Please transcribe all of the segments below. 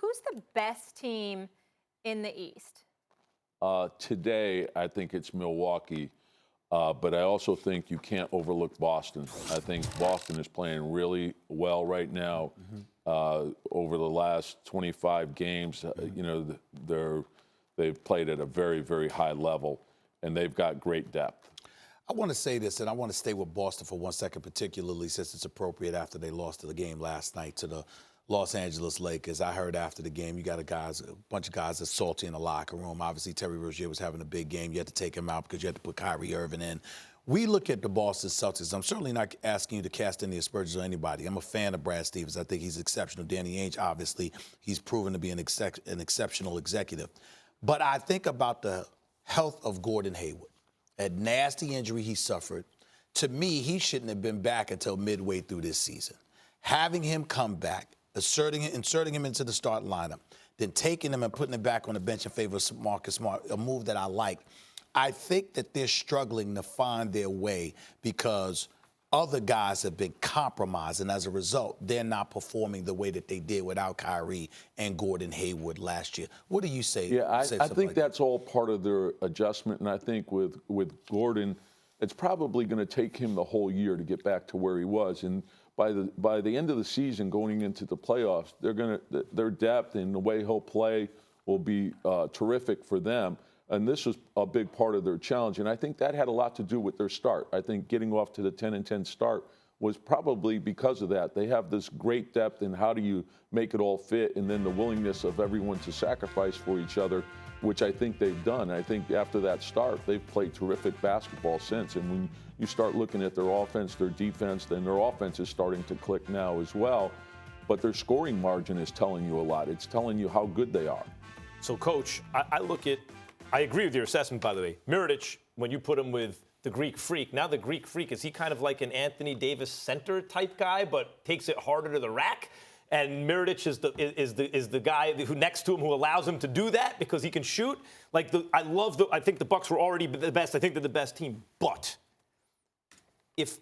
who's the best team in the East? Today, I think it's Milwaukee, but I also think you can't overlook Boston. I think Boston is playing really well right now. Over the last 25 games, they've played at a very, very high level, and they've got great depth. I want to say this, and I want to stay with Boston for 1 second, particularly since it's appropriate after they lost the game last night to the Los Angeles Lakers. I heard after the game, you got a bunch of guys that's salty in the locker room. Obviously, Terry Rozier was having a big game. You had to take him out because you had to put Kyrie Irving in. We look at the Boston Celtics. I'm certainly not asking you to cast any aspersions on anybody. I'm a fan of Brad Stevens. I think he's exceptional. Danny Ainge, obviously, he's proven to be an exceptional executive. But I think about the health of Gordon Hayward. That nasty injury he suffered. To me, he shouldn't have been back until midway through this season. Having him come back, inserting him into the starting lineup, then taking him and putting him back on the bench in favor of Marcus Smart, a move that I like. I think that they're struggling to find their way because other guys have been compromised, and as a result, they're not performing the way that they did without Kyrie and Gordon Hayward last year. What do you say? Yeah, I think that's all part of their adjustment, and I think with Gordon, it's probably going to take him the whole year to get back to where he was. And by the end of the season, going into the playoffs, their depth and the way he'll play will be terrific for them. And this was a big part of their challenge. And I think that had a lot to do with their start. I think getting off to the 10-10 start was probably because of that. They have this great depth in how do you make it all fit, and then the willingness of everyone to sacrifice for each other, which I think they've done. I think after that start, they've played terrific basketball since. And when you start looking at their offense, their defense, then their offense is starting to click now as well. But their scoring margin is telling you a lot. It's telling you how good they are. So, Coach, I agree with your assessment, by the way. Mirotic, when you put him with the Greek Freak, now the Greek Freak, is he kind of like an Anthony Davis center type guy, but takes it harder to the rack? And Mirotic is the guy who next to him who allows him to do that because he can shoot. I think the Bucks were already the best. I think they're the best team. But if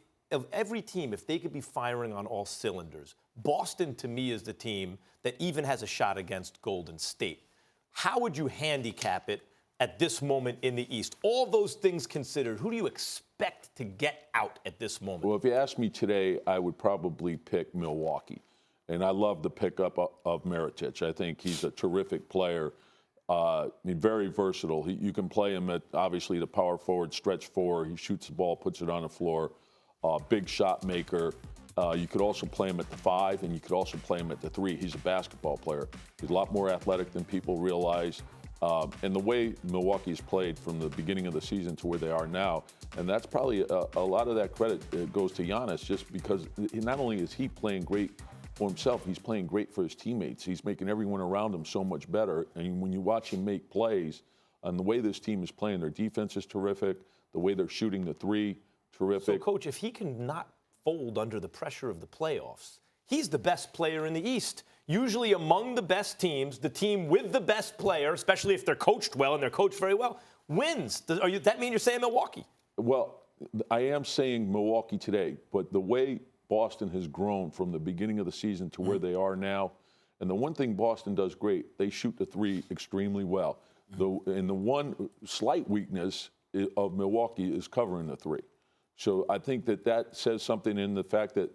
every team, if they could be firing on all cylinders, Boston to me is the team that even has a shot against Golden State. How would you handicap it at this moment in the East? All those things considered, who do you expect to get out at this moment? Well, if you ask me today, I would probably pick Milwaukee. And I love the pickup of Mirotic. I think he's a terrific player. Very versatile. You can play him at, obviously, the power forward, stretch four. He shoots the ball, puts it on the floor. Big shot maker. You could also play him at the 5, and you could also play him at the 3. He's a basketball player. He's a lot more athletic than people realize. And the way Milwaukee's played from the beginning of the season to where they are now, and that's probably a lot of that credit goes to Giannis, just because not only is he playing great for himself, he's playing great for his teammates. He's making everyone around him so much better. And when you watch him make plays, and the way this team is playing, their defense is terrific. The way they're shooting the 3, terrific. So, Coach, if he can not fold under the pressure of the playoffs, he's the best player in the East. Usually among the best teams, the team with the best player, especially if they're coached well and they're coached very well, wins. Does that mean you're saying Milwaukee? Well, I am saying Milwaukee today, but the way Boston has grown from the beginning of the season to where they are now, and the one thing Boston does great, they shoot the 3 extremely well. And the one slight weakness of Milwaukee is covering the 3. So I think that says something in the fact that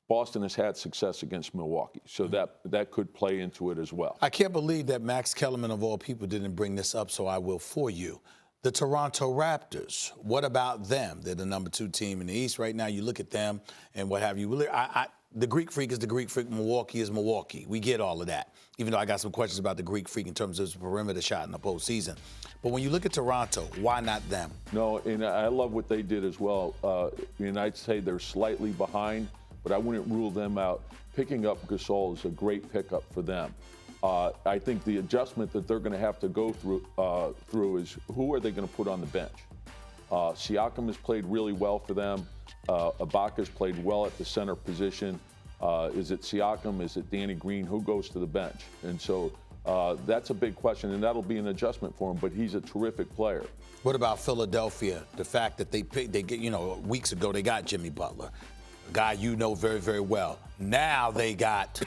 Boston has had success against Milwaukee, so that could play into it as well. I can't believe that Max Kellerman, of all people, didn't bring this up, so I will for you. The Toronto Raptors, what about them? They're the number 2 team in the East right now. You look at them and what have you. The Greek Freak is the Greek Freak. Milwaukee is Milwaukee. We get all of that, even though I got some questions about the Greek Freak in terms of his perimeter shot in the postseason. But when you look at Toronto, why not them? No, and I love what they did as well. And I'd say they're slightly behind, but I wouldn't rule them out. Picking up Gasol is a great pickup for them. I think the adjustment that they're going to have to go through is who are they going to put on the bench? Siakam has played really well for them. Ibaka's played well at the center position. Is it Siakam? Is it Danny Green? Who goes to the bench? And so that's a big question, and that'll be an adjustment for him, but he's a terrific player. What about Philadelphia? The fact that they get, weeks ago they got Jimmy Butler. a guy you know very, very well. Now they got,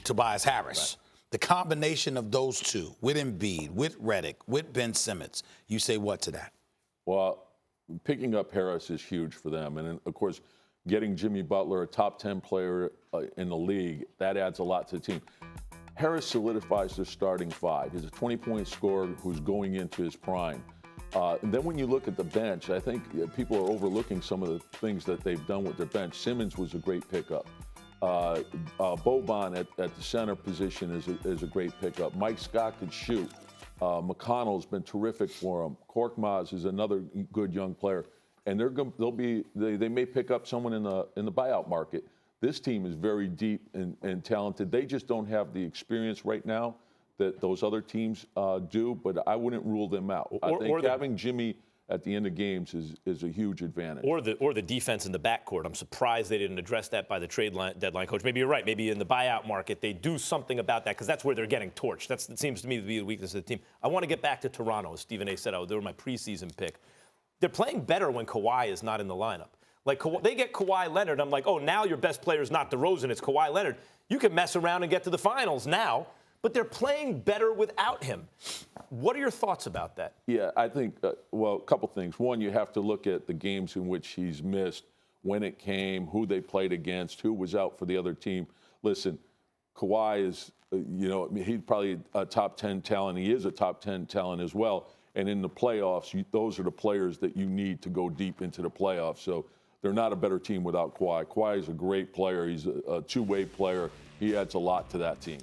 Tobias Harris. Right. The combination of those two, with Embiid, with Redick, with Ben Simmons, you say what to that? Well, picking up Harris is huge for them. And, of course, getting Jimmy Butler, a top 10 player in the league, that adds a lot to the team. Harris solidifies their starting five. He's a 20-point scorer who's going into his prime. And then when you look at the bench, I think people are overlooking some of the things that they've done with their bench. Simmons was a great pickup. Boban at the center position is a great pickup. Mike Scott could shoot. McConnell's been terrific for him. Korkmaz is another good young player. And they may pick up someone in the buyout market. This team is very deep and talented. They just don't have the experience right now that those other teams do, but I wouldn't rule them out. I think having Jimmy at the end of games is a huge advantage. Or the defense in the backcourt. I'm surprised they didn't address that by the deadline, Coach. Maybe you're right. Maybe in the buyout market they do something about that because that's where they're getting torched. That seems to me to be the weakness of the team. I want to get back to Toronto. As Stephen A. said, they were my preseason pick. They're playing better when Kawhi is not in the lineup. Like, they get Kawhi Leonard. I'm like, oh, now your best player is not DeRozan, it's Kawhi Leonard. You can mess around and get to the finals now, but they're playing better without him. What are your thoughts about that? Yeah, I think, a couple things. One, you have to look at the games in which he's missed, when it came, who they played against, who was out for the other team. Listen, Kawhi is, he's probably a top 10 talent. He is a top 10 talent as well. And in the playoffs, those are the players that you need to go deep into the playoffs. So they're not a better team without Kawhi. Kawhi is a great player. He's a two-way player. He adds a lot to that team.